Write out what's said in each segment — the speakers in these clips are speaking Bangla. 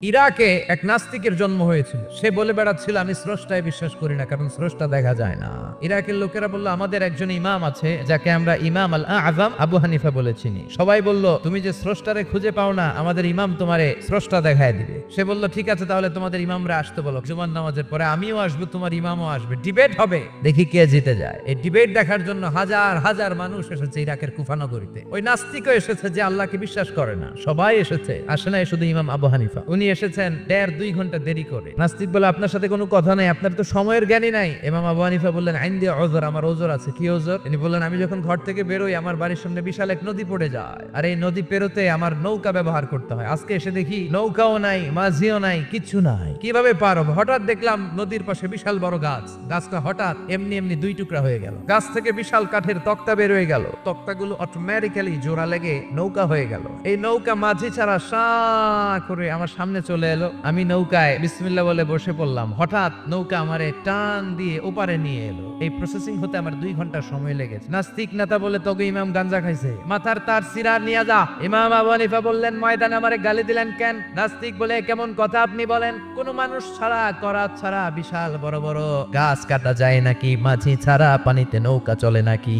ইরাকে এক নাস্তিকের জন্ম হয়েছিল। সে বলে বেড়াচ্ছিল আমি স্রষ্টায় বিশ্বাস করি না, কারণ স্রষ্টা দেখা যায় না। ইরাকের লোকেরা বলল আমাদের একজন ইমাম আছে যাকে আমরা ইমাম আল আযম আবু হানিফা বলে চিনি। সবাই বলল তুমি যে স্রষ্টারে খুঁজে পাও না, আমাদের ইমাম তোমারে স্রষ্টা দেখায় দিবে। সে বলল ঠিক আছে, তাহলে তোমাদের ইমামরা আসতে বলো, জুমার নামাজের পরে আমিও আসবো, তোমার ইমামও আসবে, ডিবেট হবে, দেখি কে জিতে যায়। এই ডিবেট দেখার জন্য হাজার হাজার মানুষ এসেছে ইরাকের কুফা নগরীতে। ওই নাস্তিকও এসেছে যে আল্লাহকে বিশ্বাস করে না, সবাই এসেছে, আসে না শুধু ইমাম আবু হানিফা। উনি এসেছেন 1.5-2 ঘন্টা দেরি করে। নাস্তিক বলে আপনার সাথে কোনো কথা নাই, আপনার তো সময়ের জ্ঞানই নাই। ইমাম আবু হানিফা বললেন আইন্দি ওযর, আমার ওযর আছে। কি ওযর? তিনি বললেন আমি যখন ঘর থেকে বেরোই আমার বাড়ির সামনে বিশাল এক নদী পড়ে যায়, আর এই নদী পেরোতে আমার নৌকা ব্যবহার করতে হয়। আজকে এসে দেখি নৌকাও নাই, মাঝিও নাই, কিচ্ছু নাই, কিভাবে পার হবো? হঠাৎ দেখলাম নদীর পাশে বিশাল বড় গাছ, গাছটা হঠাৎ এমনি এমনি 2 টুকরা হয়ে গেল। গাছ থেকে বিশাল কাঠের তক্তা বের হয়ে গেল, তক্তাগুলো অটোমেটিক্যালি জোড়া লেগে নৌকা হয়ে গেল। এই নৌকা মাঝি ছাড়া সা করে আমার সামনে চলে এলো। আমি নৌকায় বিসমিল্লাহ বলে বসে পড়লাম। হঠাৎ নৌকা আমারে টান দিয়ে ওপারে নিয়ে এলো। এই প্রসেসিং হতে আমার 2 ঘন্টা সময় লেগেছে। নাস্তিক নেতা বলে তোকে ইমাম গাঞ্জা খাইছে, মাথার তার সিরার নিয়ে যা। ইমাম আবু হানিফা বললেন ময়দানে আমারে গালি দিলেন কেন? নাস্তিক বলে কেমন কথা আপনি বলেন? কোন মানুষ ছাড়া, করাত ছাড়া বিশাল বড় বড় গাছ কাটা যায় নাকি? মাঝি ছাড়া পানিতে নৌকা চলে নাকি?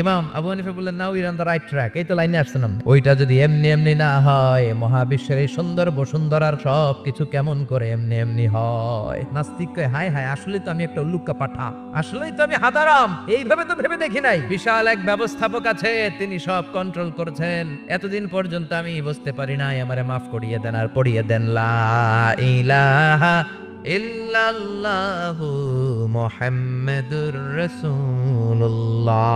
ইমাম আবু হানিফা বললেন now you on the right track. এই তো লাইনে আসছেন। ওইটা যদি এমনি এমনি না হয়, মহাবিশ্বের এই সুন্দর বসুন্ধরার সব কিছু কেমন করে এমনি এমনি হয়? নাস্তিক কয় হায় হায়, আসলে তো আমি একটা উল্লুকা পাঠা, আসলেই তো আমি হাদারাম, এইভাবে তো ভেবে দেখি নাই। বিশাল এক ব্যবস্থাপক আছে, তিনি সব কন্ট্রোল করছেন। এতদিন পর্যন্ত আমি বুঝতে পারি নাই, আমারে মাফ করিয়ে দেন আর পড়িয়ে দেন লা ইলাহা ইল্লাল্লাহু মুহাম্মাদুর রাসূলুল্লাহ।